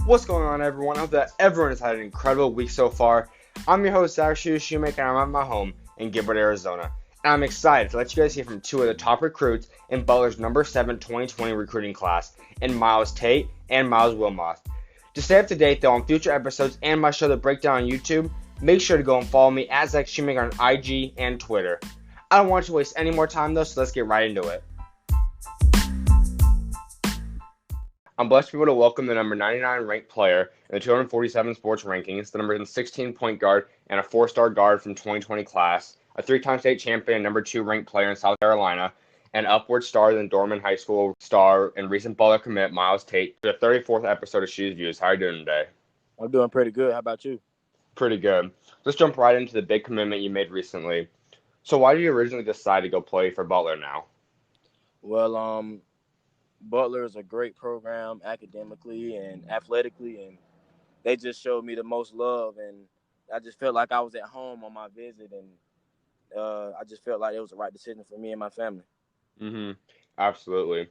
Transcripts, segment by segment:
What's going on, everyone? I hope that everyone has had an incredible week so far. I'm your host, SchuZ Schumaker, and I'm at my home in Gilbert, Arizona. And I'm excited to let you guys hear from two of the top recruits in Butler's number 7 2020 recruiting class, in Myles Tate and Myles Wilmoth. To stay up to date, though, on future episodes and my show, The Breakdown on YouTube, make sure to go and follow me at Schumaker on IG and Twitter. I don't want you to waste any more time, though, so let's get right into it. I'm blessed to be able to welcome the number 99 ranked player in the 247 sports rankings, the number 16 point guard and a 4-star guard from 2020 class, a 3-time state champion and number 2 ranked player in South Carolina, and upward star in Dorman High School star and recent Butler commit Myles Tate for the 34th episode of SchuZ Views. How are you doing today? I'm doing pretty good. How about you? Pretty good. Let's jump right into the big commitment you made recently. So why did you originally decide to go play for Butler now? Well, Butler is a great program academically and athletically, and they just showed me the most love. And I just felt like I was at home on my visit, and I just felt like it was the right decision for me and my family. Absolutely.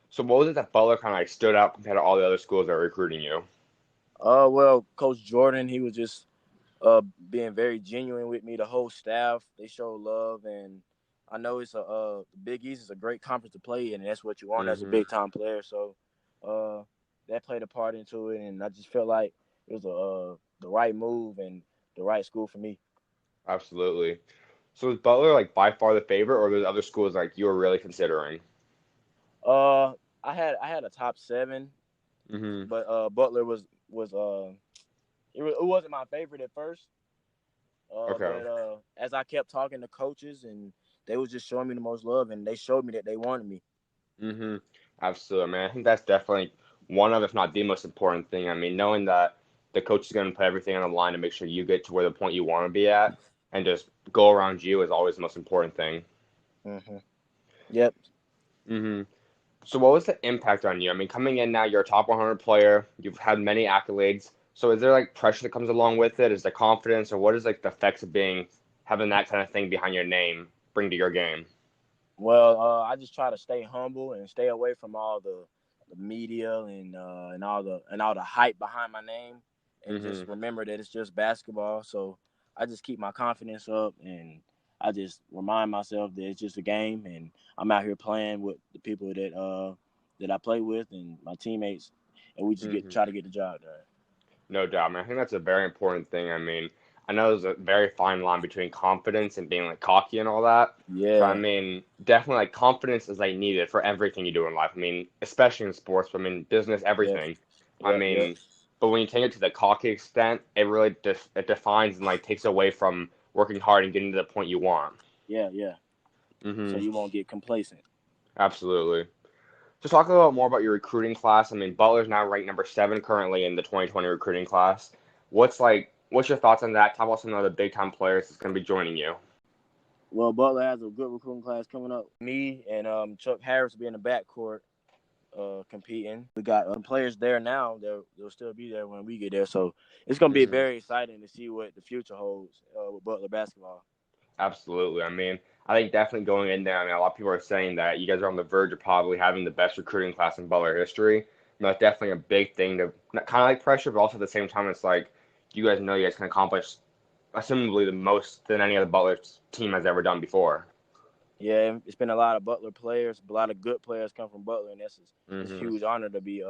So what was it that Butler kind of like stood out compared to all the other schools that were recruiting you? Well, Coach Jordan, he was just being very genuine with me. The whole staff, they showed love, and I know it's the Big East is a great conference to play in, and that's what you want as a big time player. So uh, that played a part into it, and I just felt like it was the right move and the right school for me. Absolutely. So is Butler like by far the favorite, or there's other schools like you were really considering? Uh, I had a top 7, Mm-hmm. but Butler was it wasn't my favorite at first. Okay. But as I kept talking to coaches, and they was just showing me the most love, and they showed me that they wanted me. Mm-hmm. Absolutely, man. I think that's definitely one of, if not the most important thing. I mean, knowing that the coach is going to put everything on the line to make sure you get to where the point you want to be at, and just go around you is always the most important thing. Hmm. Yep. Mm-hmm. So what was the impact on you? I mean, coming in now, you're a top 100 player. You've had many accolades. So is there like pressure that comes along with it? Is there confidence, or what is like the effects of being having that kind of thing behind your name bring to your game? Well, I just try to stay humble and stay away from all the media and all the hype behind my name, and Mm-hmm. just remember that it's just basketball. So I just keep my confidence up, and I just remind myself that it's just a game, and I'm out here playing with the people that I play with and my teammates, and we just Mm-hmm. try to get the job done. No doubt, man. I think that's a very important thing. I mean, I know there's a very fine line between confidence and being like cocky and all that. So I Yeah. mean, definitely like confidence is like needed for everything you do in life. I mean, especially in sports, but I mean business, Yep. everything. I Yep. Yep. mean, but when you take it to the cocky extent, it really it defines and like takes away from working hard and getting to the point you want. Yeah. Yeah. So Mm-hmm. you won't get complacent. Absolutely. So talk a little more about your recruiting class. I mean, Butler's now ranked number 7 currently in the 2020 recruiting class. What's your thoughts on that? Talk about some of the big time players that's going to be joining you. Well, Butler has a good recruiting class coming up. Me and Chuck Harris will be in the backcourt competing. We got players there now. They'll still be there when we get there. So it's going to be Hmm. very exciting to see what the future holds with Butler basketball. Absolutely. I mean, I think definitely going in there. I mean, a lot of people are saying that you guys are on the verge of probably having the best recruiting class in Butler history. And that's definitely a big thing to kind of like pressure, but also at the same time, it's like you guys know you guys can accomplish assumably the most than any other Butler team has ever done before. Yeah, it's been a lot of Butler players. A lot of good players come from Butler, and it's a Hmm. huge honor to be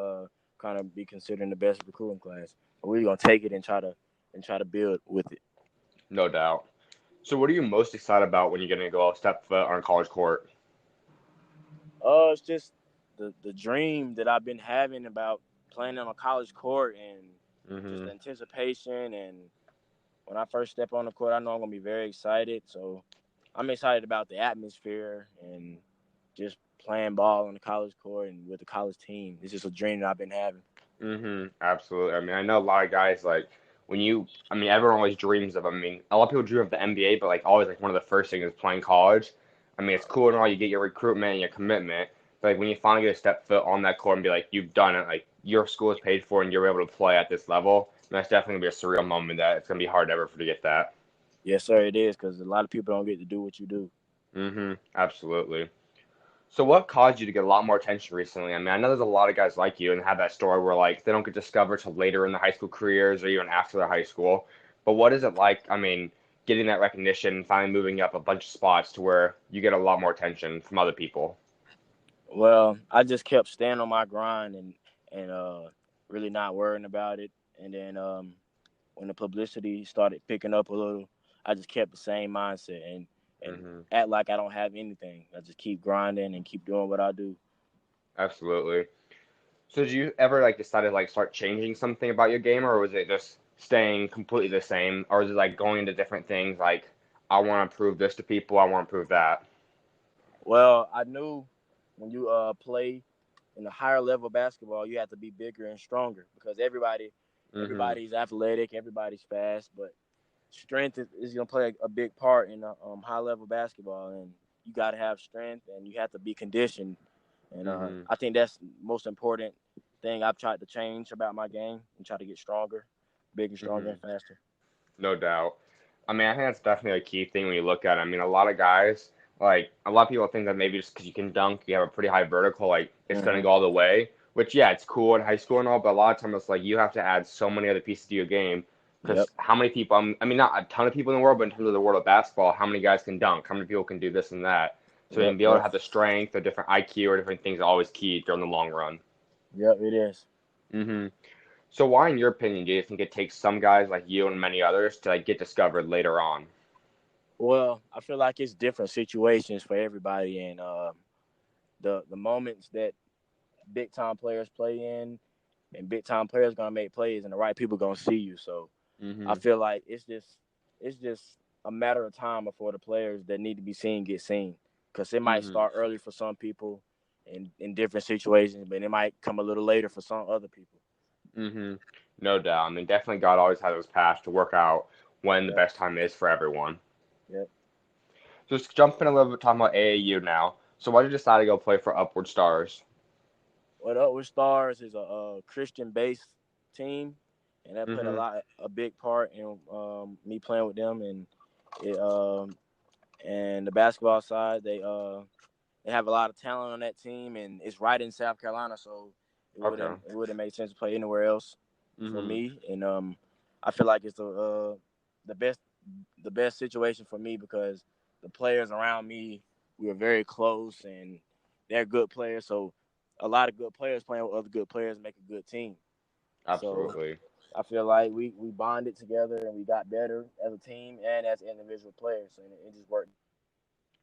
kind of be considered in the best recruiting class. But we're gonna take it and try to build with it. No doubt. So, what are you most excited about when you're going to go step foot on college court? It's just the dream that I've been having about playing on a college court, and just Hmm. the anticipation. And when I first step on the court, I know I'm gonna be very excited. So I'm excited about the atmosphere and just playing ball on the college court and with the college team. It's just a dream that I've been having. Absolutely. I mean, I know a lot of guys like when you. I mean, everyone always dreams of. I mean, a lot of people dream of the NBA, but like always, like one of the first things is playing college. I mean, it's cool and all. You get your recruitment and your commitment, but like when you finally get a step foot on that court and be like, you've done it. Like your school is paid for and you're able to play at this level. And that's definitely gonna be a surreal moment. That it's gonna be hard to ever forget that. Yes, sir, it is because a lot of people don't get to do what you do. Absolutely. So what caused you to get a lot more attention recently? I mean, I know there's a lot of guys like you and have that story where like they don't get discovered till later in their high school careers or even after their high school. But what is it like? I mean, getting that recognition, finally moving up a bunch of spots to where you get a lot more attention from other people. Well, I just kept staying on my grind and really not worrying about it. And then when the publicity started picking up a little, I just kept the same mindset and Hmm. act like I don't have anything. I just keep grinding and keep doing what I do. Absolutely. So did you ever like decide to like start changing something about your game, or was it just staying completely the same, or was it like going into different things like I want to prove this to people, I want to prove that? Well, I knew when you play in a higher level basketball, you have to be bigger and stronger because Hmm. everybody's athletic, everybody's fast, but strength is going to play a big part in high level basketball, and you got to have strength and you have to be conditioned. And Hmm. I think that's the most important thing I've tried to change about my game and try to get stronger, bigger, stronger, Hmm. and faster. No doubt. I mean, I think that's definitely a key thing when you look at it. I mean, a lot of guys, like, a lot of people think that maybe just because you can dunk, you have a pretty high vertical, like, it's going to Hmm. go all the way, which, yeah, it's cool in high school and all, but a lot of times it's like you have to add so many other pieces to your game. Yep. Because how many people, I mean, not a ton of people in the world, but in terms of the world of basketball, how many guys can dunk? How many people can do this and that? So, I Yep. mean, be able to Yep. have the strength or different IQ or different things is always key during the long run. Yep. It is. Hmm. So, why, in your opinion, do you think it takes some guys like you and many others to like get discovered later on? Well, I feel like it's different situations for everybody, and the moments that big time players play in, and big time players gonna make plays, and the right people gonna see you. So I Hmm. feel like it's just a matter of time before the players that need to be seen get seen, because it might Hmm. start early for some people in different situations, but it might come a little later for some other people. Hmm. No doubt. I mean, definitely God always has his path to work out when the Yep. best time is for everyone. Yep. Just jumping a little bit, talking about AAU now. So why did you decide to go play for Upward Stars? What Up with Stars is a Christian based team, and that played Hmm. a big part in me playing with them, it and the basketball side they have a lot of talent on that team, and it's right in South Carolina, so Okay. it wouldn't make sense to play anywhere else for Hmm. me. And I feel like it's the best the best situation for me because the players around me we were very close and they're good players. So a lot of good players playing with other good players make a good team. So Absolutely. I feel like we bonded together and we got better as a team and as individual players, and it just worked.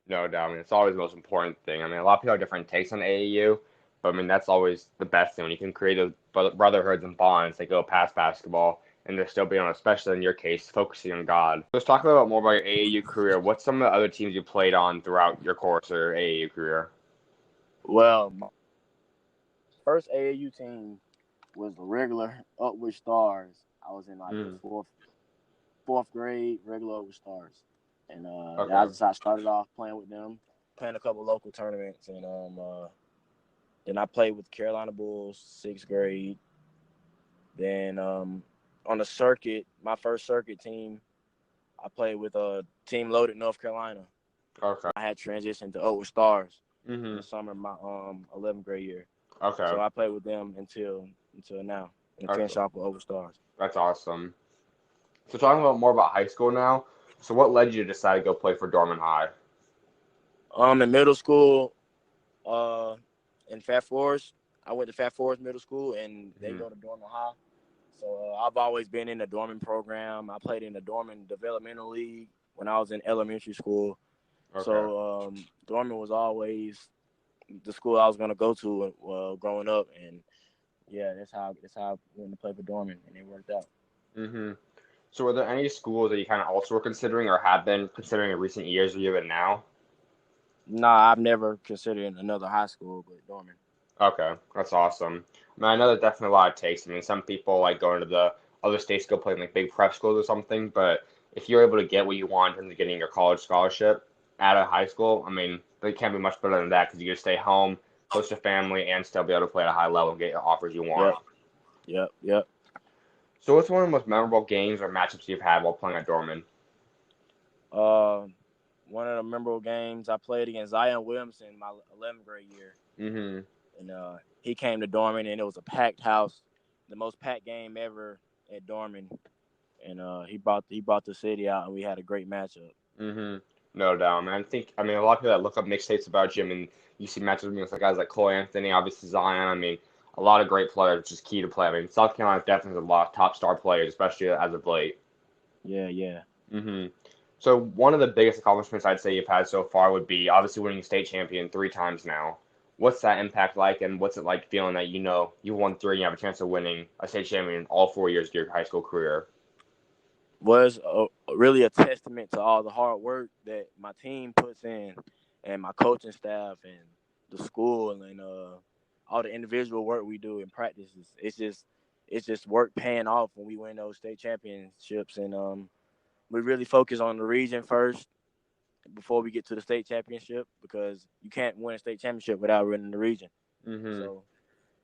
No doubt. I mean, it's always the most important thing. I mean, a lot of people have different takes on AAU, but I mean, that's always the best thing when you can create those brotherhoods and bonds that go past basketball and they're still being on, especially in your case, focusing on God. Let's talk a little bit more about your AAU career. What's some of the other teams you played on throughout your course or your AAU career? Well, my first AAU team was the regular Upward Stars. I was in like the Mm. fourth grade, regular Upward Stars, and Okay. I started off playing with them, playing a couple local tournaments, and then I played with Carolina Bulls sixth grade. Then on the circuit, my first circuit team, I played with a team loaded North Carolina. Okay. I had transitioned to Upward Stars in the Mhm. summer of my 11th grade year, Okay. so I played with them until now and Okay. finished off with Upward Stars. That's awesome. So talking about more about high school now. So what led you to decide to go play for Dorman High? In middle school, uh, in Fat Forest, I went to Fat Forest Middle School, and they Mhm. go to Dorman High. So I've always been in the Dorman program. I played in the Dorman Developmental League when I was in elementary school. Okay. So Dorman was always the school I was going to go to growing up, and yeah, that's how I went to play for Dorman, and it worked out. Mhm. So were there any schools that you kind of also were considering or have been considering in recent years or even now? Nah, I've never considered another high school, but Dorman. Okay, that's awesome. I mean, I know that definitely a lot of takes. I mean, some people like going to the other states to go play in like big prep schools or something, but if you're able to get what you want in terms of getting your college scholarship out of high school, I mean, they can't be much better than that because you can stay home, close to family, and still be able to play at a high level and get your offers you Yep, want. yep. So what's one of the most memorable games or matchups you've had while playing at Dorman? Uh, one of the memorable games I played against Zion Williamson my 11th grade year. Mm-hmm. And he came to Dorman, and it was a packed house, the most packed game ever at Dorman. And he brought the city out, and we had a great matchup. Mm-hmm. No doubt, man. A lot of people that look up mixtapes about you, you see matches with guys like Cole Anthony, obviously Zion. A lot of great players, which is key to play. South Carolina definitely has a lot of top star players, especially as of late. Yeah. Mm-hmm. So one of the biggest accomplishments I'd say you've had so far would be obviously winning state champion 3 times now. What's that impact like, and what's it like feeling that you won 3 and you have a chance of winning a state champion all 4 years of your high school career? Was really a testament to all the hard work that my team puts in, and my coaching staff, and the school, and all the individual work we do in practices. It's just work paying off when we win those state championships, and we really focus on the region first before we get to the state championship, because you can't win a state championship without winning the region. Mm-hmm. So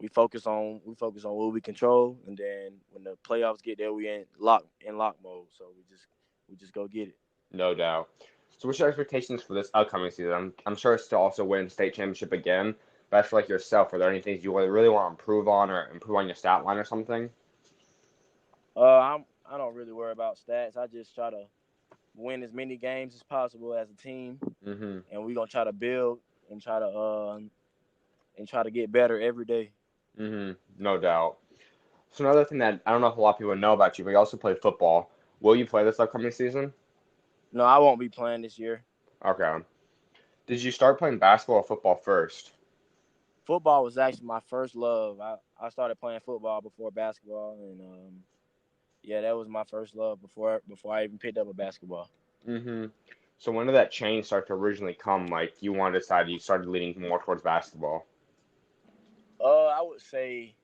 we focus on what we control, and then when the playoffs get there, we in lock mode. So we just go get it. No doubt. So what's your expectations for this upcoming season? I'm sure it's to also win state championship again, but for like yourself, are there any things you really want to improve on or improve on your stat line or something? I don't really worry about stats. I just try to win as many games as possible as a team, Mm-hmm. and we're gonna try to build and try to get better every day. Mm-hmm. No doubt. So another thing that I don't know if a lot of people know about you, but you also play football. Will you play this upcoming season? No, I won't be playing this year. Okay. Did you start playing basketball or football first? Football was actually my first love. I started playing football before basketball, and yeah, that was my first love before I even picked up a basketball. Mm-hmm. So when did that change start to originally come? Like you wanted to decide you started leaning more towards basketball? I would say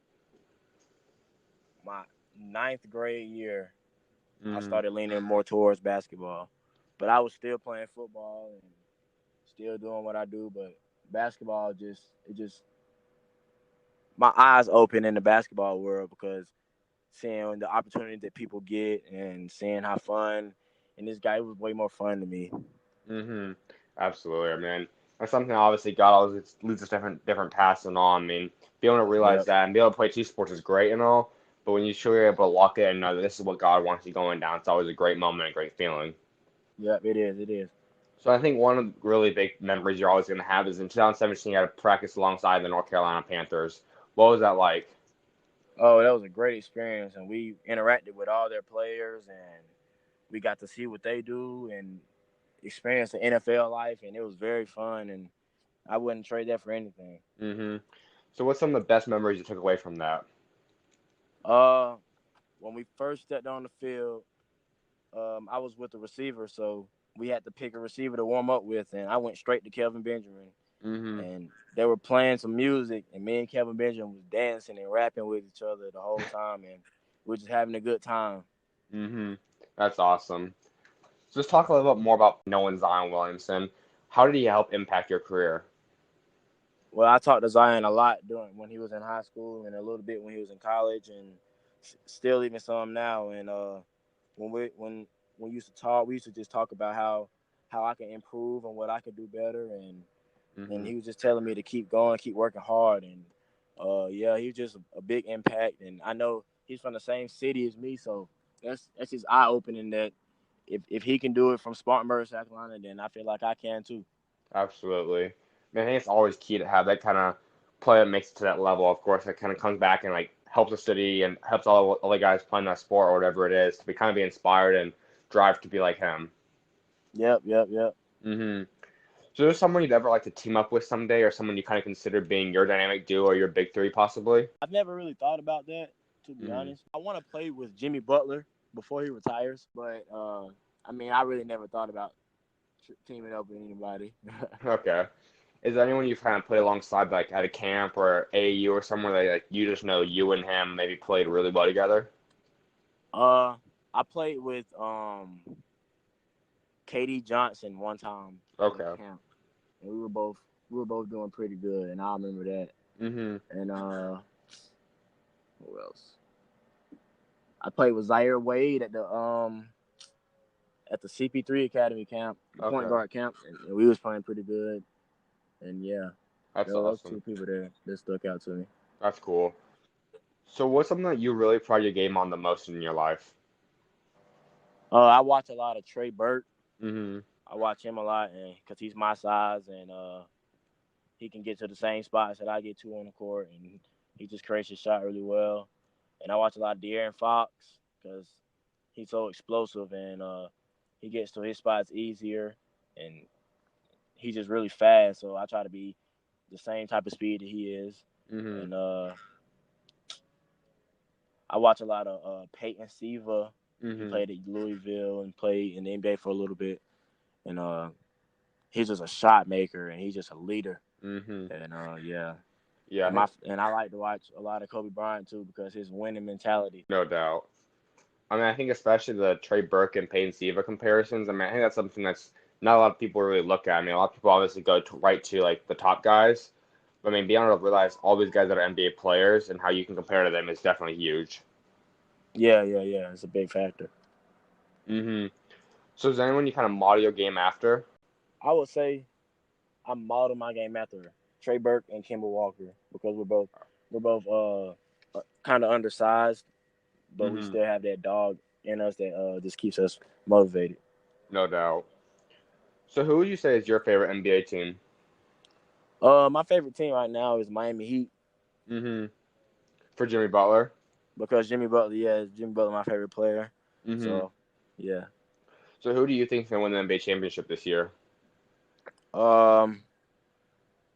my ninth grade year, I Mm-hmm. started leaning more towards basketball, but I was still playing football and still doing what I do. But basketball just my eyes open in the basketball world, because seeing the opportunity that people get and seeing how fun, and this guy was way more fun to me. Mm-hmm. Absolutely. That's something obviously God always leads us different paths and all. Being able to realize Yep, that and be able to play 2 sports is great and all, but when you truly are able to lock it and know that this is what God wants you going down, it's always a great moment, a great feeling. yep, it is. So I think one of the really big memories you're always going to have is in 2017 you had to practice alongside the North Carolina Panthers. What was that like? Oh, that was a great experience, and we interacted with all their players, and we got to see what they do and experience the NFL life, and it was very fun, and I wouldn't trade that for anything. Mm-hmm. So what's some of the best memories you took away from that? Uh, when we first stepped on the field, I was with the receiver, so we had to pick a receiver to warm up with, and I went straight to Kelvin Benjamin, Mm-hmm. and they were playing some music, and me and Kelvin Benjamin was dancing and rapping with each other the whole time, and we were just having a good time. Mm-hmm. That's awesome. So let's talk a little bit more about knowing Zion Williamson. How did he help impact your career? Well, I talked to Zion a lot during when he was in high school, and a little bit when he was in college, and still even some now. And when we used to talk, we used to just talk about how I can improve and what I can do better, and Mm-hmm. he was just telling me to keep going, keep working hard, and yeah, he was just a big impact. And I know he's from the same city as me, so that's just eye opening that if he can do it from Spartanburg, South Carolina, then I feel like I can too. Absolutely. I think it's always key to have that kind of play that makes it to that level. Of course, that kind of comes back and like helps the city and helps all the guys playing that sport or whatever it is to be inspired and drive to be like him. Yep. Mm-hmm. So there's someone you'd ever like to team up with someday, or someone you kind of consider being your dynamic duo or your big three, possibly? I've never really thought about that, to be Mm-hmm. honest. I want to play with Jimmy Butler before he retires, but I mean, I really never thought about teaming up with anybody. Okay. Is there anyone you've kind of played alongside, like at a camp or AAU or somewhere that like you just know you and him maybe played really well together? uh, I played with KD Johnson one time at Okay. a camp, and we were both doing pretty good, and I remember that. Mm-hmm. And who else? I played with Zaire Wade at the at the CP3 Academy camp, the point guard camp, and we was playing pretty good. And yeah, That's there were those awesome. two people there that stuck out to me. That's cool. So what's something that you really pride your game on the most in your life? I watch a lot of Trey Burke. Mm-hmm. I watch him a lot, and because he's my size, and he can get to the same spots that I get to on the court, and he just creates his shot really well. And I watch a lot of De'Aaron Fox because he's so explosive, and he gets to his spots easier, and he's just really fast. So I try to be the same type of speed that he is. Mm-hmm. And I watch a lot of Peyton Siva. Mm-hmm. He played at Louisville and played in the NBA for a little bit. And he's just a shot maker, and he's just a leader. Mm-hmm. And yeah. Yeah. And I like to watch a lot of Kobe Bryant, too, because his winning mentality. No doubt. I mean, I think especially the Trey Burke and Peyton Siva comparisons. I mean, I think that's something that's not a lot of people really look at. I mean, a lot of people obviously go right to like the top guys. But I mean, being able to realize all these guys that are NBA players and how you can compare to them is definitely huge. Yeah. It's a big factor. Mm-hmm. So is there anyone you kind of model your game after? I would say I model my game after Trey Burke and Kemba Walker because we're both kind of undersized, but we still have that dog in us that just keeps us motivated. No doubt. So who would you say is your favorite NBA team? My favorite team right now is Miami Heat. Mm-hmm. For Jimmy Butler? Because Jimmy Butler, my favorite player. Mm-hmm. So, yeah. So who do you think is going to win the NBA championship this year? I'll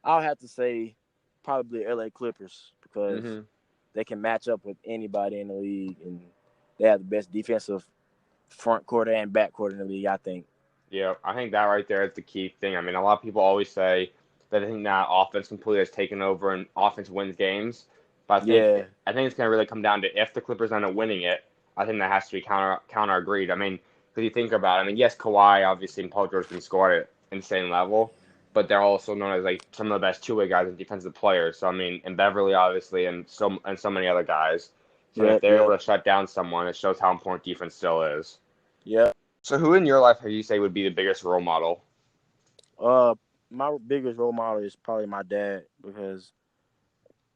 have to say probably LA Clippers because they can match up with anybody in the league, and they have the best defensive front court and back court in the league, I think. Yeah, I think that right there is the key thing. I mean, a lot of people always say that I think that offense completely has taken over and offense wins games. But I think it's going to really come down to if the Clippers end up winning it, I think that has to be counter agreed. I mean, because you think about it, I mean, yes, Kawhi obviously and Paul George can score at an insane level, but they're also known as like some of the best two-way guys and defensive players. So I mean, and Beverly obviously and so many other guys. So if they're able to shut down someone, it shows how important defense still is. Yeah. So who in your life would you say would be the biggest role model? My biggest role model is probably my dad because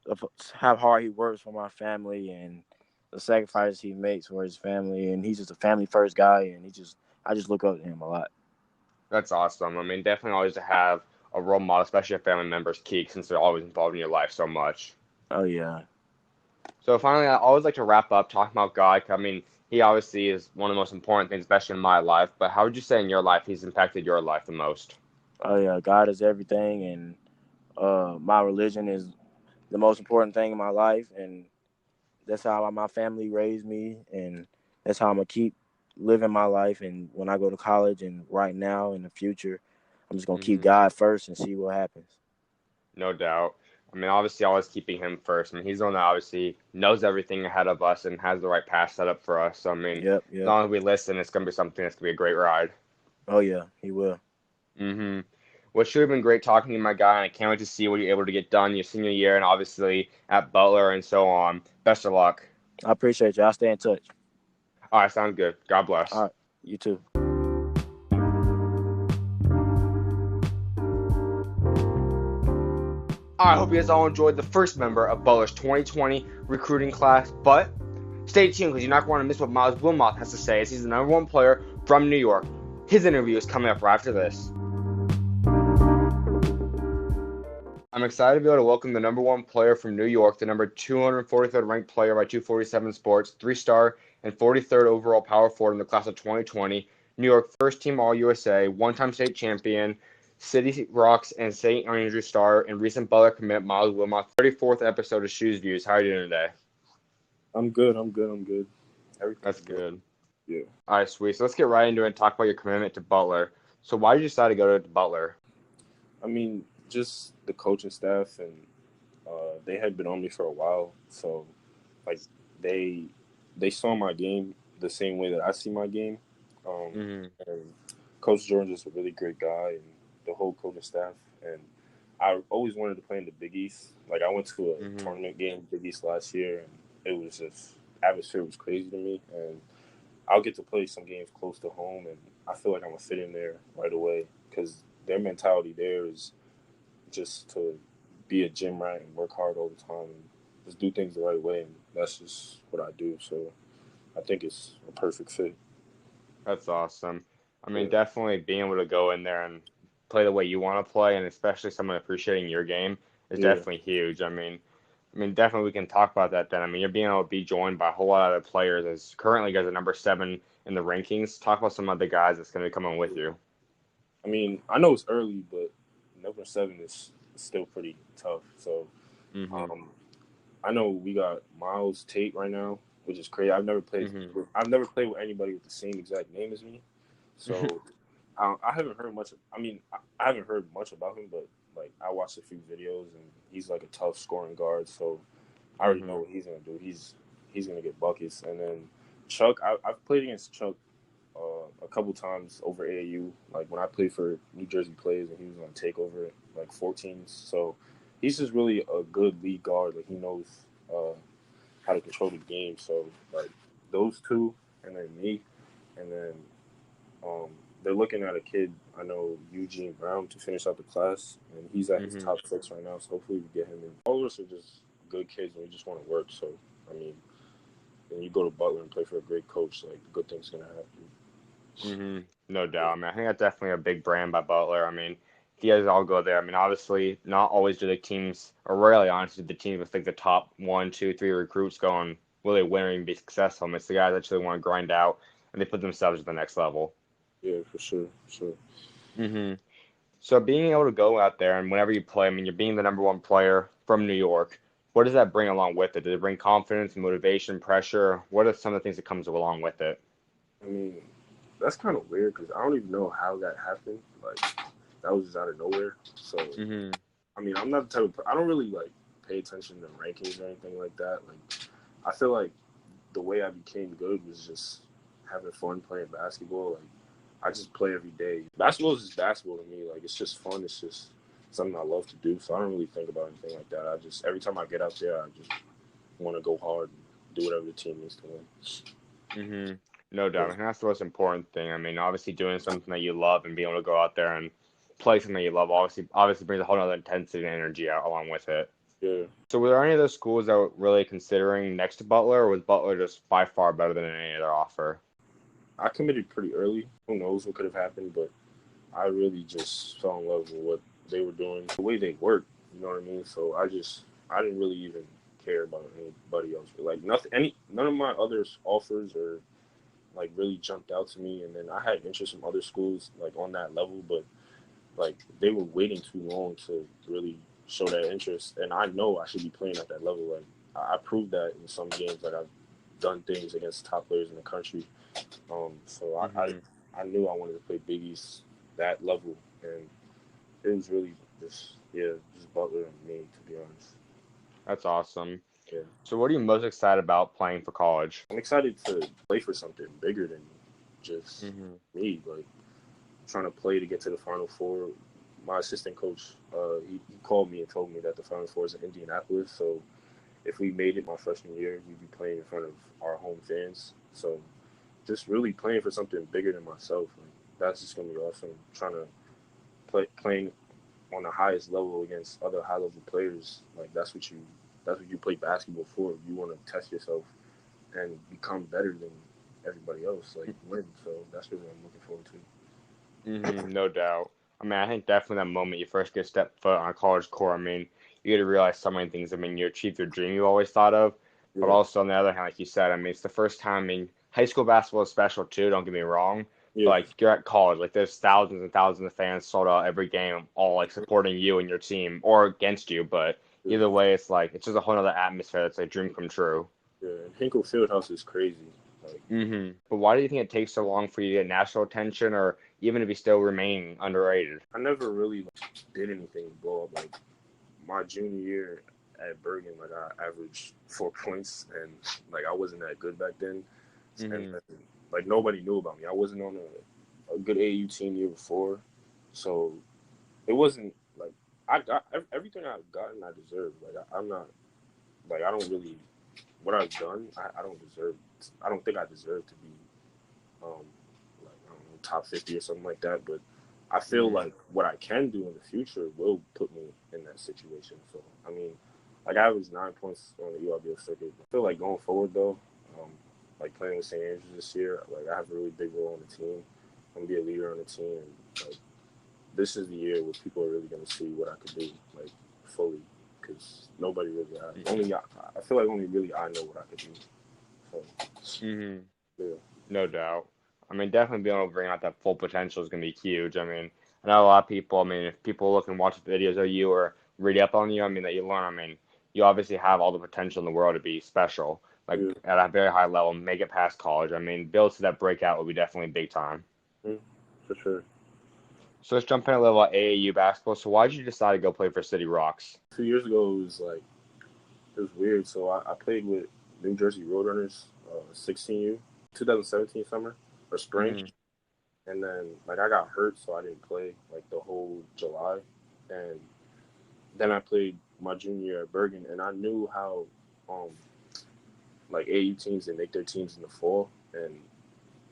of how hard he works for my family and the sacrifices he makes for his family, and he's just a family first guy, and I just look up to him a lot. That's awesome. I mean, definitely always to have a role model, especially a family member's key, since they're always involved in your life so much. Oh yeah. So finally, I always like to wrap up talking about God. I mean, he obviously is one of the most important things, especially in my life. But how would you say in your life he's impacted your life the most? Oh yeah, God is everything, and my religion is the most important thing in my life, and that's how my family raised me, and that's how I'm gonna keep living my life. And when I go to college and right now in the future, I'm just gonna keep God first and see what happens. No doubt. I mean, obviously, always keeping him first. I mean, he's the one that obviously knows everything ahead of us and has the right path set up for us. So, I mean, Yep. as long as we listen, it's going to be something that's going to be a great ride. Oh, yeah, he will. Mm-hmm. Well, it should have been great talking to you, my guy, and I can't wait to see what you're able to get done your senior year and obviously at Butler and so on. Best of luck. I appreciate you. I'll stay in touch. All right, sounds good. God bless. All right, you too. I hope you guys all enjoyed the first member of Butler's 2020 recruiting class, but stay tuned because you're not going to miss what Myles Wilmoth has to say as he's the #1 player from New York. His interview is coming up right after this. I'm excited to be able to welcome the #1 player from New York, the number 243rd ranked player by 247 Sports, 3-star and 43rd overall power forward in the class of 2020, New York first team All-USA, one-time state champion, City Rocks and St. Andrews star, and recent Butler commit Myles Wilmoth. 34th episode of SchuZ Views. How are you doing today? I'm good. That's good. Yeah. All right, sweet. So let's get right into it and talk about your commitment to Butler. So why did you decide to go to Butler? I mean, just the coaching staff, and they had been on me for a while. So, like, they saw my game the same way that I see my game. And Coach Jordan's just a really great guy, and the whole coaching staff. And I always wanted to play in the Big East. Like, I went to a tournament game Big East last year, and it was just atmosphere was crazy to me. And I'll get to play some games close to home, and I feel like I'm gonna fit in there right away because their mentality there is just to be a gym rat and work hard all the time and just do things the right way, and that's just what I do. So I think it's a perfect fit. That's awesome. I mean, Yeah, definitely being able to go in there and play the way you want to play, and especially someone appreciating your game is yeah. definitely huge. I mean, definitely we can talk about that then. I mean, you're being able to be joined by a whole lot of other players. As currently you guys are number 7 in the rankings. Talk about some other guys that's going to be coming with you. I mean, I know it's early, but number 7 is still pretty tough. So Mhm. um, I know we got Myles Tate right now, which is crazy. Mhm. I've never played with anybody with the same exact name as me. So I haven't heard much. I mean, I haven't heard much about him, but like I watched a few videos, and he's like a tough scoring guard. So I already know Mhm. what he's gonna do. He's gonna get buckets. And then Chuck, I've played against Chuck a couple times over AAU. Like when I played for New Jersey Plays, and he was on takeover like 14. So he's just really a good lead guard. Like he knows uh, how to control the game. So like those two, and then me, and then um, they're looking at a kid I know, Eugene Brown, to finish out the class, and he's at his Mhm. top 6 right now. So hopefully we get him in. All of us are just good kids, and we just want to work. So I mean, when you go to Butler and play for a great coach, like good things gonna happen. Mhm. No Yeah, doubt. I mean, I think that's definitely a big brand by Butler. I mean, if you guys all go there, I mean, obviously, not always do the teams, or rarely, honestly, the teams with like the top 1, 2, 3 recruits going really winning and be successful. I mean, it's the guys that actually want to grind out and they put themselves at the next level. yeah, for sure, for sure. Mhm. So being able to go out there and whenever you play, I mean, you're being the number 1 player from New York. What does that bring along with it? Does it bring confidence, motivation, pressure? What are some of the things that comes along with it? I mean, that's kind of weird because I don't even know how that happened. Like that was just out of nowhere. So Mhm. I mean, I'm not the type of I don't really like pay attention to rankings or anything like that. Like I feel like the way I became good was just having fun playing basketball. Like I just play every day. Basketball is just basketball to me. Like it's just fun. It's just something I love to do. So I don't really think about anything like that. I just every time I get out there, I just want to go hard and do whatever the team needs to win. Hmm. No Yeah, doubt. I think that's the most important thing. I mean, obviously doing something that you love and being able to go out there and play something that you love obviously brings a whole other intensity and energy out along with it. yeah. So were there any of those schools that were really considering next to Butler, or was Butler just by far better than any other offer? I committed pretty early. Who knows what could have happened, but I really just fell in love with what they were doing, the way they work. You know what I mean? So I didn't really even care about anybody else. But like none of my other offers or like really jumped out to me. And then I had interest from other schools like on that level, but like they were waiting too long to really show that interest. And I know I should be playing at that level. Like I proved that in some games. Like I've done things against top players in the country. So Hmm. I knew I wanted to play Big East that level, and it was really just Butler and me, to be honest. That's awesome. Yeah, So what are you most excited about playing for college? I'm excited to play for something bigger than just Hmm. me. Like trying to play to get to the Final Four. My assistant coach, he called me and told me that the Final Four is in Indianapolis. So if we made it my freshman year, we'd be playing in front of our home fans. So just really playing for something bigger than myself. Like, that's just gonna be awesome. Trying to playing on the highest level against other high level players. Like that's what you play basketball for. You want to test yourself and become better than everybody else. Like win. So that's really what I'm looking forward to. Hmm. No doubt. I mean, I think definitely that moment you first get step foot on a college court, I mean, you get to realize so many things. I mean, you achieve your dream you always thought of, but Yeah, also on the other hand, like you said, I mean, it's the first time. I mean, high school basketball is special too. Don't get me wrong, but yeah, like you're at college, like there's thousands and thousands of fans sold out every game, all like supporting you and your team or against you. But yeah, either way, it's like it's just a whole other atmosphere. That's like dream come true. yeah. And Hinkle Fieldhouse is crazy. Like But why do you think it takes so long for you to get national attention, or even if you still remain underrated? I never really did anything blow up. Like my junior year at Bergen, like I averaged 4 points, and like I wasn't that good back then, and Hmm. like nobody knew about me. I wasn't on a good AU team the year before, so it wasn't like I got everything I've gotten. I deserve. Like I'm not like I don't really what I've done. I don't deserve. I don't think I deserve to be like I don't know top 50 or something like that. But I feel like what I can do in the future will put me in that situation. So, I mean, like I averaged 9 points on the EYBL circuit. I feel like going forward, though, like playing with St. Andrews this year, like I have a really big role on the team. I'm going to be a leader on the team. And, like, this is the year where people are really going to see what I could do, like, fully. Because nobody really has. Only I feel like only really I know what I could do. So, yeah. No doubt. I mean, definitely being able to bring out that full potential is going to be huge. I mean, I know a lot of people, I mean, if people look and watch videos of you or read up on you, I mean, that you learn, I mean, you obviously have all the potential in the world to be special, like at a very high level, make it past college. I mean, build to that breakout will be definitely big time. For sure. So let's jump in a little at AAU basketball. So why did you decide to go play for City Rocks? 2 years ago, it was weird. So I played with New Jersey Roadrunners, 16U, 2017 summer or spring. And then, like, I got hurt, so I didn't play, like, the whole July. And then I played my junior year at Bergen, and I knew how, like, AAU teams, they make their teams in the fall. And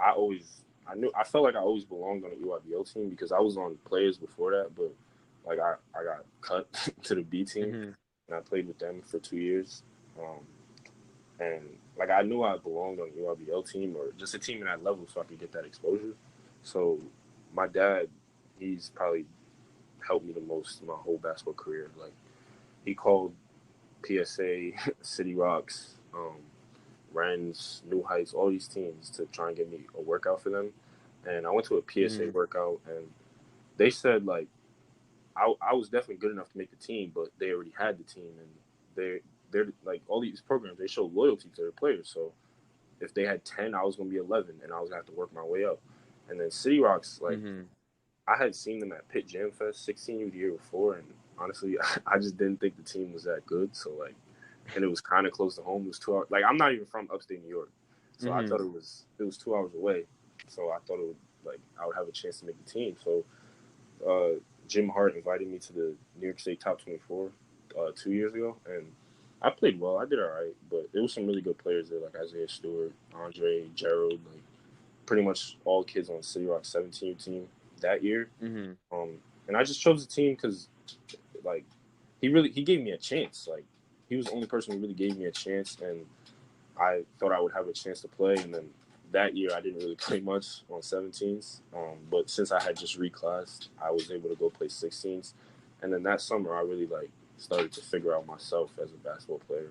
I felt like I always belonged on the EYBL team because I was on players before that, but, like, I got cut to the B team, and I played with them for 2 years. And, like, I knew I belonged on the EYBL team or just a team in that level so I could get that exposure. So my dad, he's probably helped me the most in my whole basketball career. Like, he called PSA, City Rocks, Rennes, New Heights, all these teams to try and get me a workout for them. And I went to a PSA workout, and they said, like, I was definitely good enough to make the team, but they already had the team, and they're like, all these programs, they show loyalty to their players. So if they had 10, I was going to be 11, and I was going to have to work my way up. And then City Rocks, like, I had seen them at Pitt Jam Fest 16U the year before, and honestly, I just didn't think the team was that good. So, like, and it was kind of close to home. It was 2 hours. Like, I'm not even from upstate New York, so I thought it was 2 hours away. So I thought I would have a chance to make the team. So Jim Hart invited me to the New York State Top 24 2 years ago, and I played well. I did all right, but there was some really good players there, like Isaiah Stewart, Andre, Gerald, like, pretty much all kids on City Rock 17 team that year. And I just chose the team because, like, he gave me a chance. Like, he was the only person who really gave me a chance, and I thought I would have a chance to play. And then that year I didn't really play much on 17s. But since I had just reclassed, I was able to go play 16s. And then that summer I really, like, started to figure out myself as a basketball player.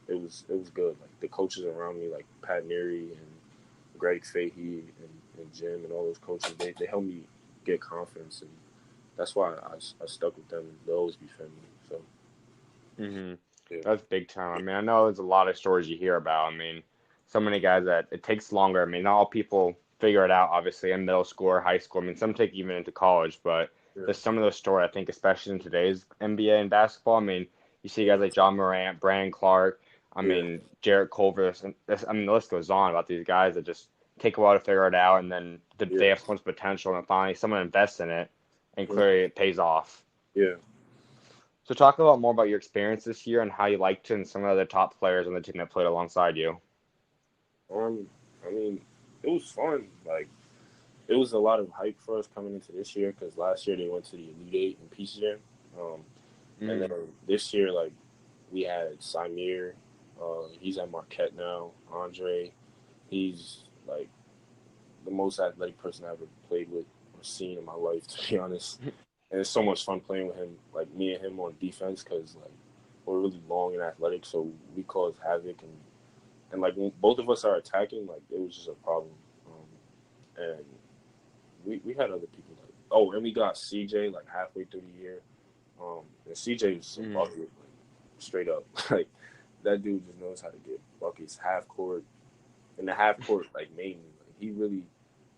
It was good. Like, the coaches around me, like Pat Neary and Greg Fahey and Jim and all those coaches, they helped me get confidence, and that's why I stuck with them, and they'll always be family. So, yeah. That's big time. I mean, I know there's a lot of stories you hear about. I mean, so many guys that it takes longer. I mean, not all people figure it out, obviously, in middle school or high school. I mean, some take even into college, but there's some of those stories, I think, especially in today's NBA and basketball. I mean, you see guys like John Morant, Brandon Clark, I mean, Jarrett Culver. I mean, the list goes on about these guys that just take a while to figure it out, and then they have so much potential, and finally someone invests in it, and clearly it pays off. Yeah. So talk about more about your experience this year and how you liked it and some of the top players on the team that played alongside you. I mean, it was fun. Like, it was a lot of hype for us coming into this year because last year they went to the Elite Eight in Peace Jam. And then this year, like, we had Samir. He's at Marquette now. Andre. He's, like, the most athletic person I ever played with or seen in my life, to be honest. And it's so much fun playing with him, like, me and him on defense, because, like, we're really long and athletic, so we cause havoc. And like, when both of us are attacking, like, it was just a problem. And we had other people, like, and we got CJ, like, halfway through the year. And CJ was some bucket, like, straight up. Like, that dude just knows how to get buckets, half court. And the half court, like, mainly, like,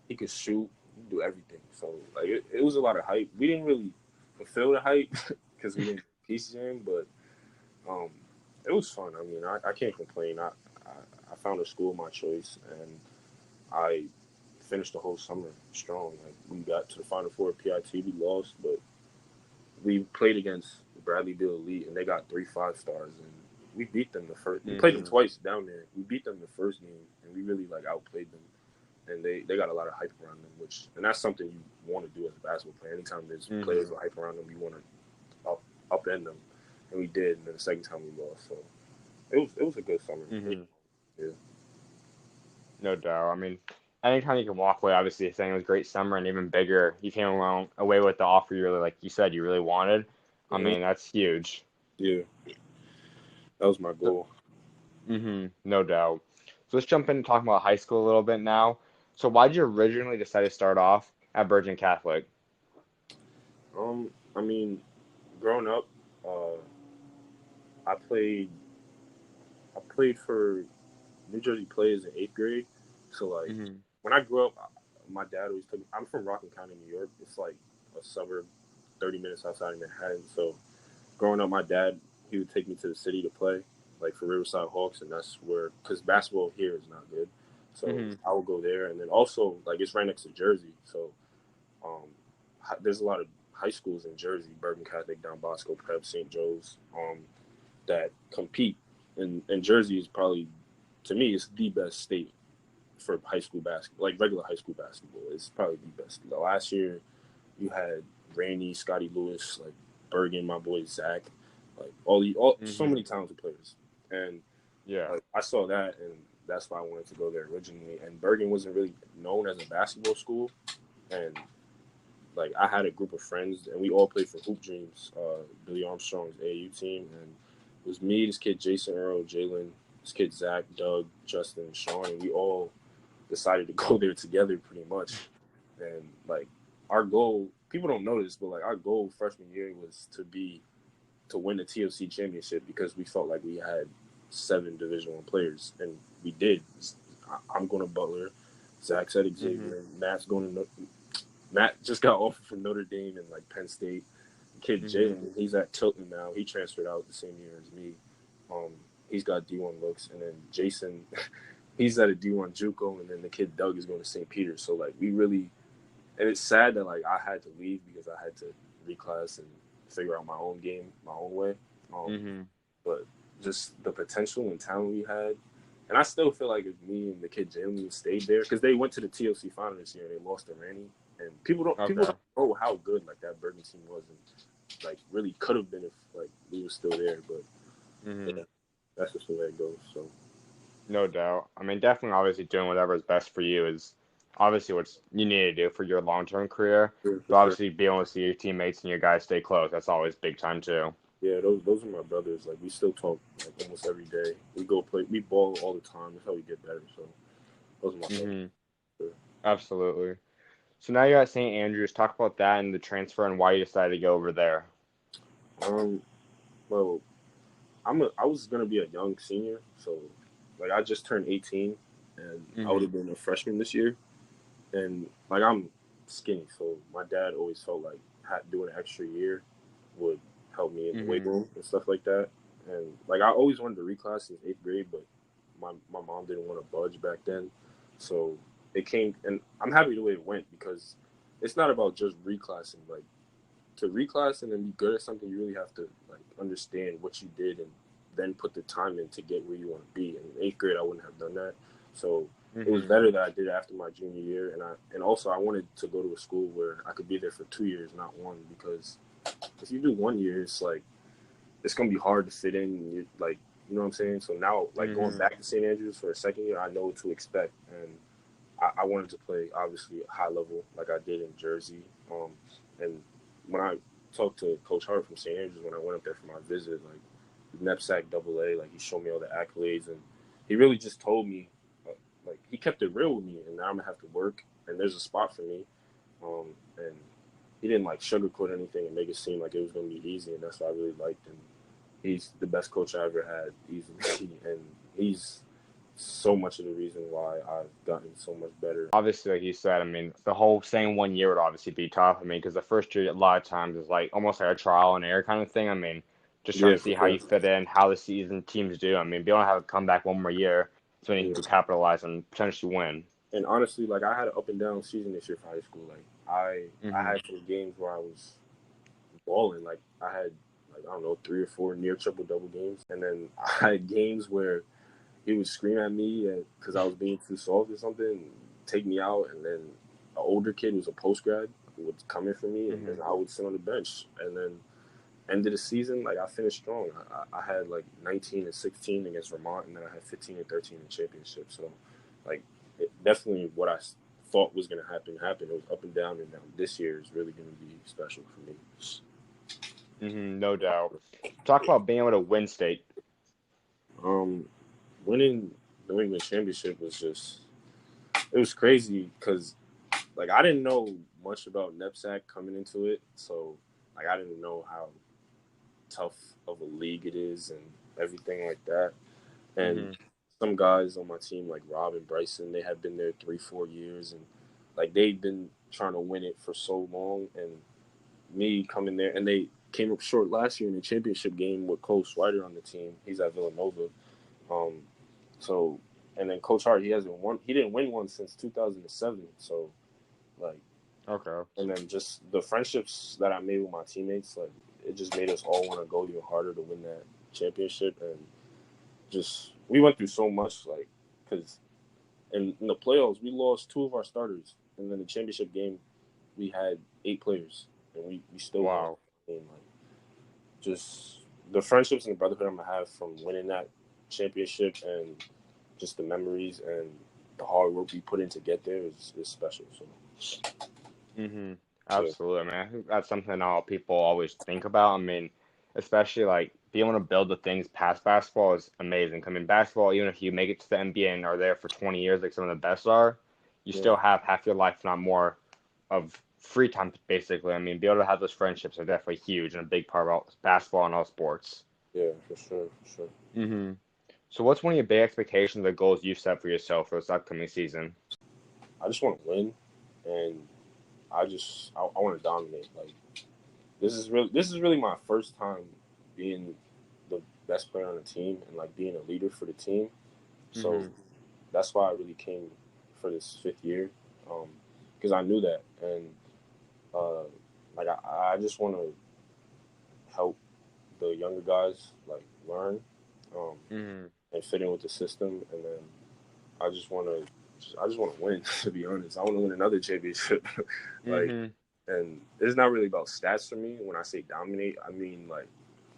he could shoot, he could do everything. So, like, it was a lot of hype. We didn't really fulfill the hype because we didn't piece him, but it was fun. I mean, I can't complain. I found a school of my choice, and I finished the whole summer strong. Like, we got to the Final Four at PIT. We lost, but we played against the Bradley Beal Elite, and they got 3 5-stars, and we beat them the first. We played them twice down there. We beat them the first game, and we really, like, outplayed them. and they got a lot of hype around them, and that's something you want to do as a basketball player. Anytime there's players with hype around them, you want to upend them, and we did. And then the second time we lost, so it was a good summer. Yeah. No doubt. I mean, anytime you can walk away, obviously saying it was a great summer, and even bigger, you came away with the offer you really, like you said, you really wanted. I mean, that's huge. Yeah, that was my goal. No doubt. So let's jump into talking about high school a little bit now. So why did you originally decide to start off at Virgin Catholic? I mean, growing up, I played for New Jersey Players in 8th grade. So like when I grew up, my dad always took me. I'm from Rockland County, New York. It's like a suburb, 30 minutes outside of Manhattan. So growing up, my dad, he would take me to the city to play, like for Riverside Hawks, and that's where, because basketball here is not good. So I would go there, and then also like it's right next to Jersey. So there's a lot of high schools in Jersey, Bergen Catholic, Don Bosco, Prep, St. Joe's, that compete. And Jersey is probably, to me, it's the best state for high school basketball, like regular high school basketball. It's probably the best. Last year, you had Randy, Scotty Lewis, like Bergen, my boy Zach, like so many talented players. And like, I saw that, and that's why I wanted to go there originally. And Bergen wasn't really known as a basketball school, and like I had a group of friends, and we all played for Hoop Dreams, Billy Armstrong's AAU team, and it was me, this kid Jason Earl, Jalen, this kid Zach, Doug, Justin, and Sean, and we all decided to go there together pretty much. And like our goal, people don't know this, but like our goal freshman year was to win the TLC championship, because we felt like we had 7 Division I players, and we did. I'm going to Butler, Zach's at Xavier, Matt just got offered from Notre Dame and like Penn State. Kid Jalen, he's at Tilton now. He transferred out the same year as me. He's got D1 looks, and then Jason, he's at a D1 JUCO, and then the kid Doug is going to St. Peter's. So like we really, and it's sad that like I had to leave because I had to reclass and figure out my own game, my own way. But just the potential and talent we had, and I still feel like if me and the kid Jalen stayed there, because they went to the TLC final this year and they lost to Randy. And people don't know how good like that Bergen team was, and like really could have been if like we were still there. But yeah, that's just the way it goes. So no doubt. I mean, definitely, obviously, doing whatever is best for you is obviously what you need to do for your long-term career. But obviously, being able to see your teammates and your guys stay close, that's always big time too. Yeah, those are my brothers. Like we still talk like almost every day. We go play, we ball all the time. That's how we get better. So those are my brothers. Absolutely. So now you're at St. Andrews. Talk about that and the transfer and why you decided to go over there. Well, I was gonna be a young senior, so like I just turned 18, and I would have been a freshman this year, and like I'm skinny, so my dad always felt like doing an extra year would help me in the weight room and stuff like that. And like I always wanted to reclass since 8th grade, but my mom didn't want to budge back then, so it came, and I'm happy the way it went, because it's not about just reclassing. Like to reclass and then be good at something, you really have to like understand what you did and then put the time in to get where you want to be. And in 8th grade, I wouldn't have done that. So it was better that I did it after my junior year. And also I wanted to go to a school where I could be there for 2 years, not 1, because if you do 1 year, it's like, it's going to be hard to fit in. And you're like, you know what I'm saying? So now, like going back to St. Andrews for a second year, I know what to expect. And I wanted to play, obviously, high level like I did in Jersey. And when I talked to Coach Hart from St. Andrews, when I went up there for my visit, like NEPSAC AA, like he showed me all the accolades, and he really just told me, like he kept it real with me, and now I'm gonna have to work, and there's a spot for me. And he didn't like sugarcoat anything and make it seem like it was gonna be easy, and that's what I really liked. And he's the best coach I ever had, easily, and he's so much of the reason why I've gotten so much better. Obviously, like you said, I mean, the whole same 1 year would obviously be tough. I mean, because the first year, a lot of times, is like almost like a trial and error kind of thing. I mean, just trying to see how you fit in, how the season teams do. I mean, be able to have it come back 1 more year, so you can capitalize and potentially win. And honestly, like I had an up and down season this year for high school. Like I had some games where I was balling. Like I had, like, I don't know, 3 or 4 near triple double games, and then I had games where he would scream at me because I was being too soft or something. take me out, and then an older kid who was a post grad would come in for me, and then Mm-hmm. I would sit on the bench. And then end of the season, like I finished strong. I had like 19 and 16 against Vermont, and then I had 15 and 13 in championship. So, like, definitely what I thought was going to happen happened. It was up and down, and now this year is really going to be special for me. Mm-hmm. No doubt. Talk about being able to win state. Um, Winning New England championship was just it was crazy because like I didn't know much about NEPSAC coming into it, so like I didn't know how tough of a league it is and everything like that. And Mm-hmm. some guys on my team, like Rob and Bryson, they had been there 3-4 years, and like they'd been trying to win it for so long. And me coming there, and they came up short last year in the championship game with Cole Swider on the team. He's at Villanova. Um, so, and then Coach Hart, he hasn't won. He didn't win one since 2007. So, like, Okay. and then just the friendships that I made with my teammates, like, it just made us all want to go even harder to win that championship. And just we went through so much, like, because in the playoffs we lost 2 of our starters, and then the championship game we had 8 players, and we still won. Wow. And like, just the friendships and the brotherhood I'm gonna have from winning that championship, and just the memories and the hard work we put in to get there is special. So Mm-hmm. yeah, Absolutely, man. I think that's something all people always think about. I mean, especially like being able to build the things past basketball is amazing. I mean, basketball, even if you make it to the NBA and are there for 20 years, like some of the best are, you yeah, still have half your life, if not more, of free time, basically. I mean, be able to have those friendships are definitely huge and a big part about basketball and all sports. yeah, for sure. Mm-hmm. So, what's one of your big expectations or goals you've set for yourself for this upcoming season? I just want to win, and I want to dominate. Like this is really my first time being the best player on the team and like being a leader for the team. So Mm-hmm. that's why I really came for this 5th year, because I knew that, and uh, like I just want to help the younger guys like learn, um, Mm-hmm. and fit in with the system, and then I just want to I just want to win. To be honest, I want to win another championship. Like, Mm-hmm. and it's not really about stats for me. When I say dominate, I mean like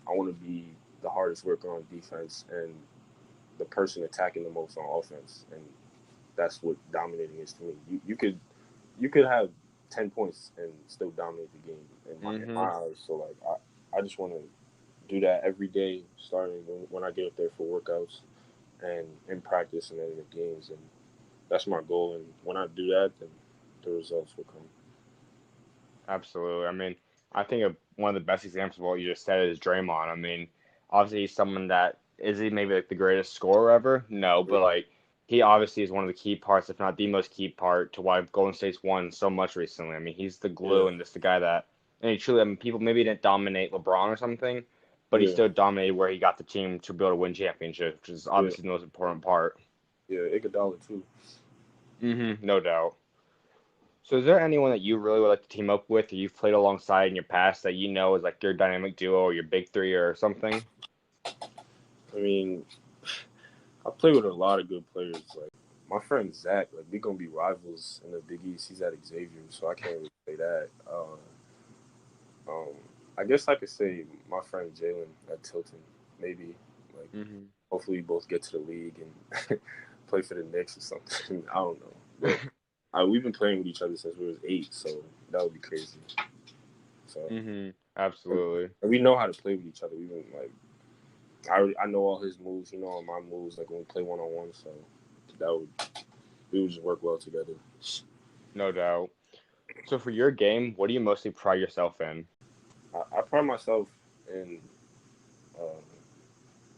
I want to be the hardest worker on defense and the person attacking the most on offense, and that's what dominating is to me. You could have 10 points and still dominate the game in my Mm-hmm. eyes. So like I just want to do that every day, starting when I get up there for workouts and in practice and then in the games, and that's my goal. And when I do that, then the results will come. Absolutely. I mean, I think one of the best examples of what you just said is Draymond. I mean, obviously he's someone that is he maybe like the greatest scorer ever? No, but like he obviously is one of the key parts, if not the most key part, to why Golden State's won so much recently. I mean, he's the glue Yeah, and just the guy that, and he truly, I mean, people maybe didn't dominate LeBron or something, but he yeah, still dominated where he got the team to be able to win championships, which is yeah, obviously the most important part. yeah. Iguodala too. No doubt. So is there anyone that you really would like to team up with or you've played alongside in your past that you know is like your dynamic duo or your big three or something? I mean, I play with a lot of good players. Like my friend Zach, like we gonna be rivals in the Big East. He's at Xavier, so I can't really say that. Um, I guess I could say my friend Jalen at Tilton, maybe. Like, Hmm. hopefully, we both get to the league and play for the Knicks or something. I don't know, but we've been playing with each other since we was 8, so that would be crazy. So, and Absolutely. we know how to play with each other. We've been like, I know all his moves. He know all my moves. Like when we play 1-on-1, so that would we would just work well together. No doubt. So for your game, what do you mostly pride yourself in? I pride myself in uh,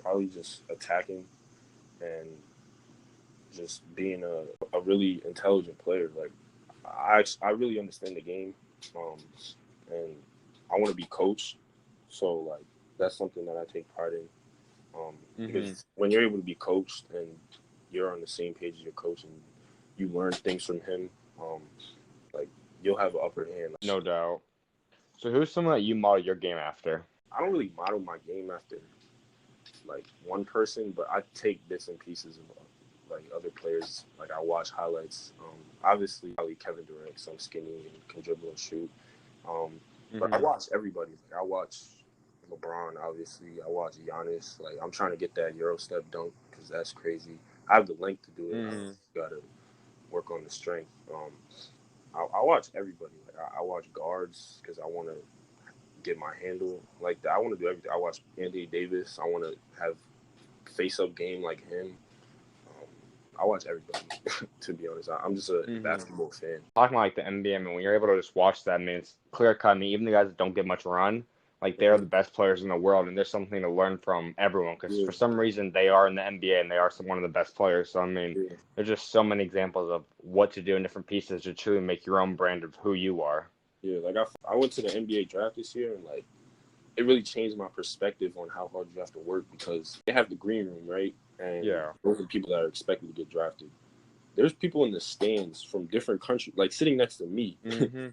probably just attacking and just being a really intelligent player. Like I really understand the game, um, and I want to be coached. So like that's something that I take pride in, Hmm. because when you're able to be coached and you're on the same page as your coach and you learn things from him, um, like you'll have an upper hand. No doubt. So who's someone that you model your game after? I don't really model my game after like one person, but I take bits and pieces of like other players. Like I watch highlights. Obviously, probably Kevin Durant, so I'm skinny and can dribble and shoot. But I watch everybody. Like I watch LeBron, obviously. I watch Giannis. Like I'm trying to get that Euro step dunk because that's crazy. I have the length to do it. I just gotta work on the strength. I watch everybody. Like I watch guards because I want to get my handle like that. I want to do everything. I watch Anthony Davis. I want to have face-up game like him. I watch everybody, to be honest. I'm just a basketball fan. Talking about like the NBA, I mean, when you're able to just watch that, I mean, it's clear cut. I mean, even the guys that don't get much run, like they're the best players in the world, and there's something to learn from everyone because for some reason they are in the NBA and they are one of the best players. So I mean, there's just so many examples of what to do in different pieces to truly make your own brand of who you are. Yeah, like I went to the NBA draft this year, and like it really changed my perspective on how hard you have to work because they have the green room, right? And those are people that are expected to get drafted. There's people in the stands from different countries, like sitting next to me,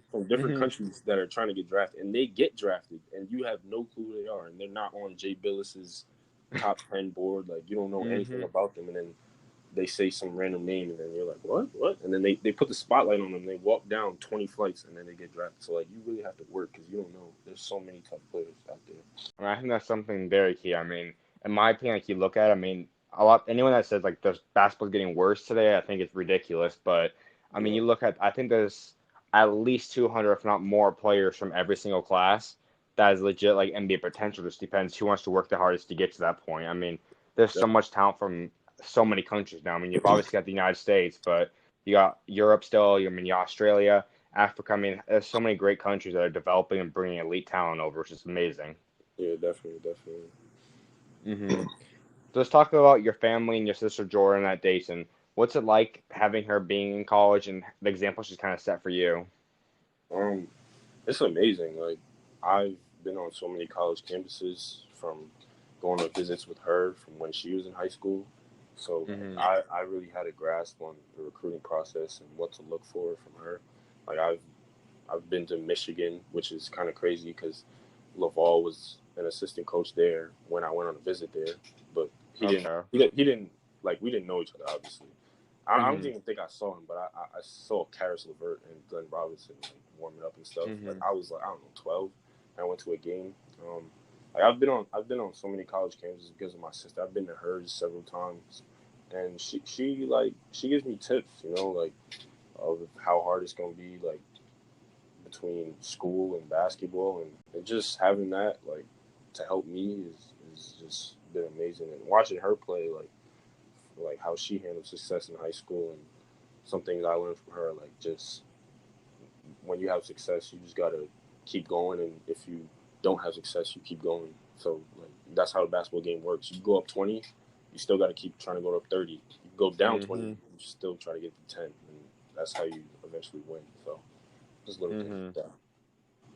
from different countries that are trying to get drafted, and they get drafted, and you have no clue who they are, and they're not on Jay Billis's top 10 board. Like you don't know anything about them, and then they say some random name, and then you're like, what? And then they put the spotlight on them. They walk down 20 flights, and then they get drafted. So like you really have to work because you don't know. There's so many tough players out there. I mean, I think that's something very key. I mean, in my opinion, like you look at it, I mean, anyone that says like the basketball's getting worse today, I think it's ridiculous. But I mean, you look at, I think there's at least 200, if not more, players from every single class that is legit like NBA potential. Just depends who wants to work the hardest to get to that point. I mean, there's so much talent from so many countries now. I mean, you've obviously got the United States, but you got Europe still. I mean, you got Australia, Africa. I mean, there's so many great countries that are developing and bringing elite talent over, which is amazing. Yeah, definitely. So let's talk about your family and your sister Jordan at Dayton. What's it like having her being in college and the example she's kind of set for you? It's amazing. Like I've been on so many college campuses from going on visits with her from when she was in high school. So I really had a grasp on the recruiting process and what to look for from her. Like I've been to Michigan, which is kind of crazy because Laval was an assistant coach there when I went on a visit there, but he didn't like we didn't know each other obviously. I don't even think I saw him, but I saw Karis LeVert and Glenn Robinson like, warming up and stuff. Like I was like I don't know 12, and I went to a game. Like I've been on so many college campuses because of my sister. I've been to hers several times, and she gives me tips, like of how hard it's gonna be, like between school and basketball, and just having that like to help me is just been amazing. And watching her play, like how she handled success in high school, and some things I learned from her, like just when you have success, you just gotta keep going, and if you don't have success, you keep going. So like that's how the basketball game works. You go up 20, you still got to keep trying to go up 30. You go down 20, you still try to get to 10, and that's how you eventually win. So just little things like that.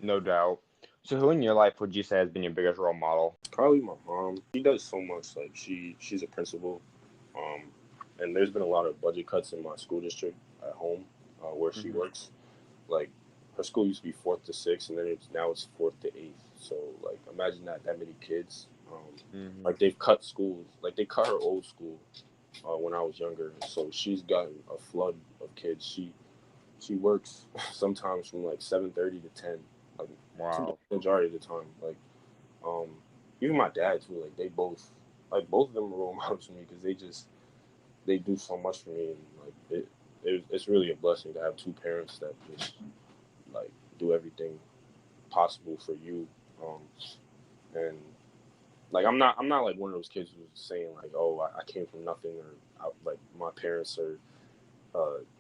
No doubt. So who in your life would you say has been your biggest role model? Probably my mom. She does so much. Like she's a principal, and there's been a lot of budget cuts in my school district at home where she works. Like her school used to be 4th to 6th, and then now it's 4th to 8th. So like imagine that many kids. Like they've cut schools. Like they cut her old school when I was younger. So she's gotten a flood of kids. She works sometimes from like 7:30 to 10. Like, wow. Majority of the time. Like even my dad too. Like they both of them are role models for me because they do so much for me, and like it's really a blessing to have two parents that just like do everything possible for you. And like I'm not like one of those kids who's saying like, oh, I came from nothing, or like my parents are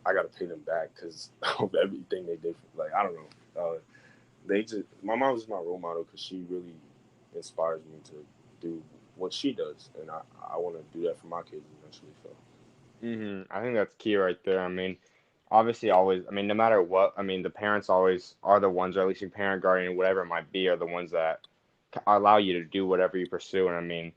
I got to pay them back because of everything they did. Like I don't know. My mom is my role model because she really inspires me to do what she does, and I want to do that for my kids eventually. So. I think that's key right there. I mean, obviously, always. I mean, no matter what. I mean, the parents always are the ones, or at least your parent, guardian, whatever it might be, are the ones that allow you to do whatever you pursue. And I mean,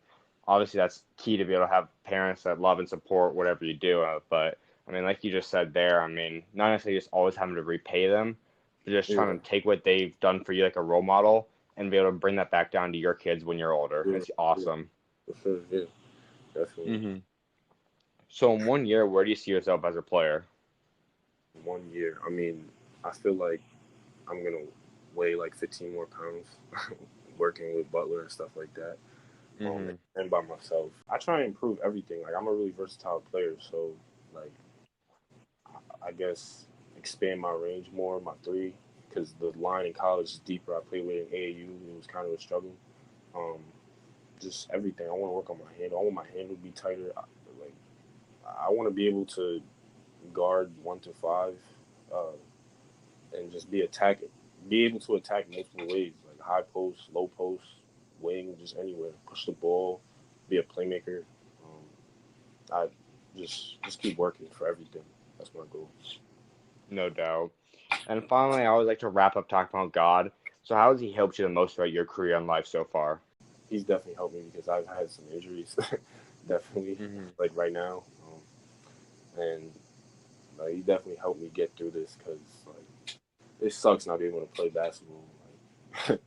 obviously, that's key to be able to have parents that love and support whatever you do. But I mean, like you just said there, I mean, not necessarily just always having to repay them, but just trying to take what they've done for you like a role model and be able to bring that back down to your kids when you're older. It's awesome. Yeah. For sure, yeah, definitely. So in 1 year, where do you see yourself as a player? 1 year. I mean, I feel like I'm gonna weigh like 15 more pounds, working with Butler and stuff like that. Mm-hmm. And by myself, I try and improve everything. Like I'm a really versatile player, so like I guess expand my range more, my three, because the line in college is deeper. I played with in AAU, it was kind of a struggle. Um, just everything. I want to work on my hand. I want my hand to be tighter. I want to be able to guard 1 to 5, uh, and just be able to attack multiple ways, like high post, low post, wing, just anywhere. Push the ball, be a playmaker. I just keep working for everything. That's my goal. No doubt. And finally, I always like to wrap up talking about God. So how has he helped you the most throughout your career and life so far? He's definitely helped me because I've had some injuries, definitely, Mm-hmm. like right now, and he definitely helped me get through this because like it sucks not being able to play basketball. Like,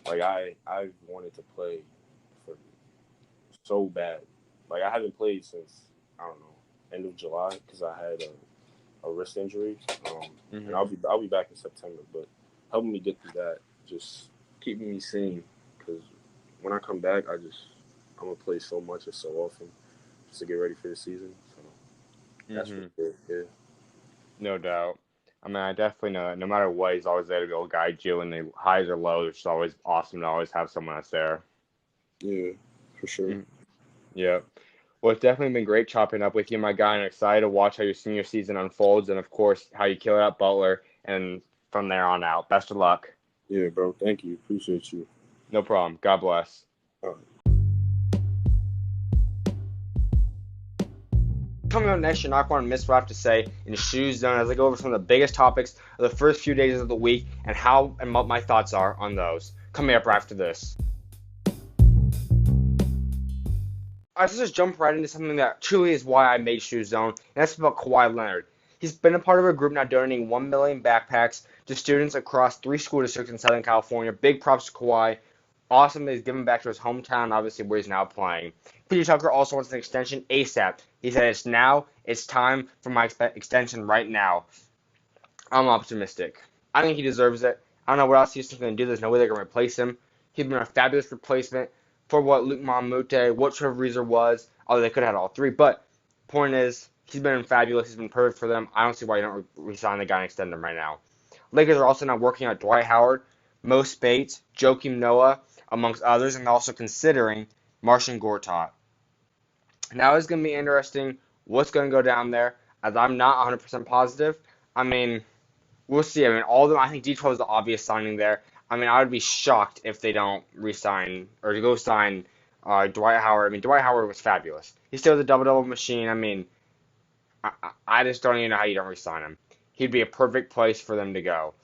like I've wanted to play for so bad. Like I haven't played since I don't know end of July because I had a wrist injury, and Mm-hmm. I'll be back in September. But helping me get through that, just keeping me sane because when I come back, I'm gonna play so much and so often just to get ready for the season. So that's Mm-hmm. really good. Yeah, No doubt. I mean, I definitely know that no matter what, he's always there to go guide you in the highs or lows, which is always awesome to always have someone that's there. yeah, for sure. Mm, yeah. Well, it's definitely been great chopping up with you, my guy, and I'm excited to watch how your senior season unfolds and, of course, how you kill it at Butler and from there on out. Best of luck. Yeah, bro. Thank you. Appreciate you. No problem. God bless. Uh, Coming up next, you're not going to miss what I have to say in SchuZ Zone as I go over some of the biggest topics of the first few days of the week and how and what my thoughts are on those. Coming up right after this. Let's just jump right into something that truly is why I made SchuZ Zone, and that's about Kawhi Leonard. He's been a part of a group now donating 1 million backpacks to students across 3 school districts in Southern California. Big props to Kawhi. Awesome that he's giving back to his hometown, obviously, where he's now playing. PJ Tucker also wants an extension ASAP. He said, it's time for my extension right now. I'm optimistic. I think he deserves it. I don't know what else Houston's going to do. There's no way they're going to replace him. He's been a fabulous replacement for what Luke Mamute, what Trevor Reeser was, although they could have had all three. But point is, he's been fabulous. He's been perfect for them. I don't see why you don't resign the guy and extend him right now. Lakers are also now working on Dwight Howard, Mo Spates, Joakim Noah, amongst others, and also considering Marcin Gortat. Now it's going to be interesting what's going to go down there, as I'm not 100% positive. I mean, we'll see. I mean, all of them. I think D12 is the obvious signing there. I mean, I would be shocked if they don't re-sign or to go sign Dwight Howard. I mean, Dwight Howard was fabulous. He's still the double-double machine. I mean, I just don't even know how you don't re-sign him. He'd be a perfect place for them to go.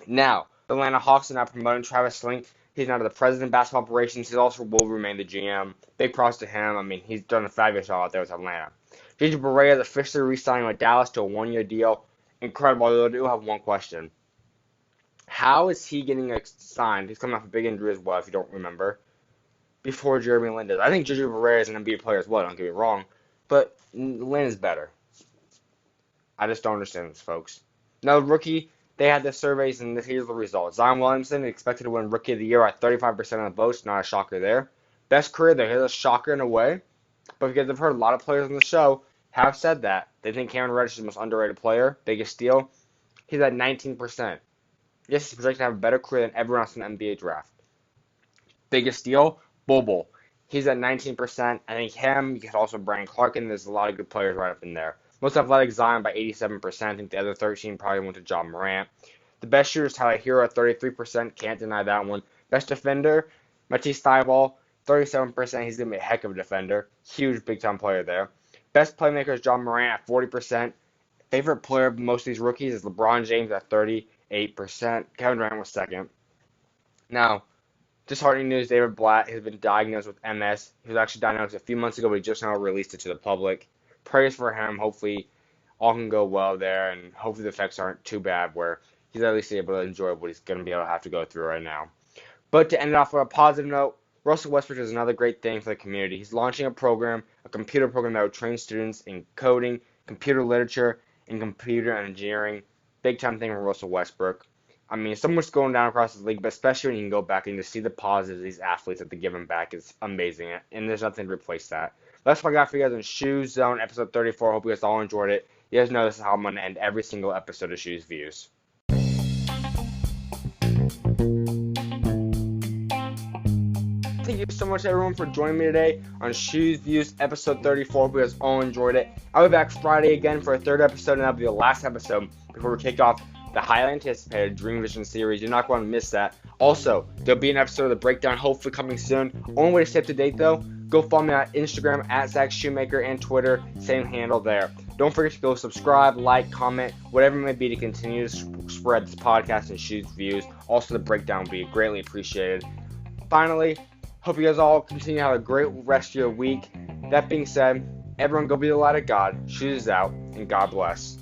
Now, the Atlanta Hawks are now promoting Travis Slink. He's now the president of basketball operations. He also will remain the GM. Big props to him. I mean, he's done a fabulous job out there with Atlanta. JJ Barea is officially re-signing with Dallas to a 1-year deal. Incredible. I do have one question. How is he getting signed? He's coming off a big injury as well, if you don't remember, before Jeremy Lin does. I think JJ Barea is an NBA player as well, don't get me wrong, but Lin is better. I just don't understand this, folks. Now, rookie, they had the surveys, and here's the results. Zion Williamson expected to win Rookie of the Year at 35% of the votes. Not a shocker there. Best career there. Here's a shocker in a way, but because I've heard a lot of players on the show have said that. They think Cameron Reddish is the most underrated player. Biggest steal. He's at 19%. Yes, he's projected to have a better career than everyone else in the NBA draft. Biggest steal, Bobo. He's at 19%. I think him, you can also Brandon Clark, and there's a lot of good players right up in there. Most athletic, Zion by 87%. I think the other 13 probably went to John Morant. The best shooter is Tyler Hero at 33%. Can't deny that one. Best defender, Matisse Thybulle, 37%. He's going to be a heck of a defender. Huge big-time player there. Best playmaker is John Morant at 40%. Favorite player of most of these rookies is LeBron James at 38%. Kevin Durant was second. Now, disheartening news, David Blatt has been diagnosed with MS. He was actually diagnosed a few months ago, but he just now released it to the public. Prayers for him. Hopefully, all can go well there, and hopefully the effects aren't too bad where he's at least able to enjoy what he's going to be able to have to go through right now. But to end it off with a positive note, Russell Westbrook does another great thing for the community. He's launching a computer program that will train students in coding, computer literature, and computer engineering. Big time thing for Russell Westbrook. I mean, so much going down across the league, but especially when you can go back and just see the positives of these athletes that they give them back is amazing, and there's nothing to replace that. That's what I got for you guys on SchuZ Zone, episode 34. Hope you guys all enjoyed it. You guys know this is how I'm going to end every single episode of SchuZ Views. Thank you so much, everyone, for joining me today on SchuZ Views, episode 34. Hope you guys all enjoyed it. I'll be back Friday again for a third episode, and that'll be the last episode before we kick off the highly anticipated Dream Vision series. You're not going to miss that. Also, there'll be an episode of The Breakdown hopefully coming soon. Only way to stay up to date, though, go follow me on Instagram at Schumaker and Twitter, same handle there. Don't forget to go subscribe, like, comment, whatever it may be to continue to spread this podcast and SchuZ Views. Also, The Breakdown would be greatly appreciated. Finally, hope you guys all continue to have a great rest of your week. That being said, everyone go be the light of God. SchuZ is out, and God bless.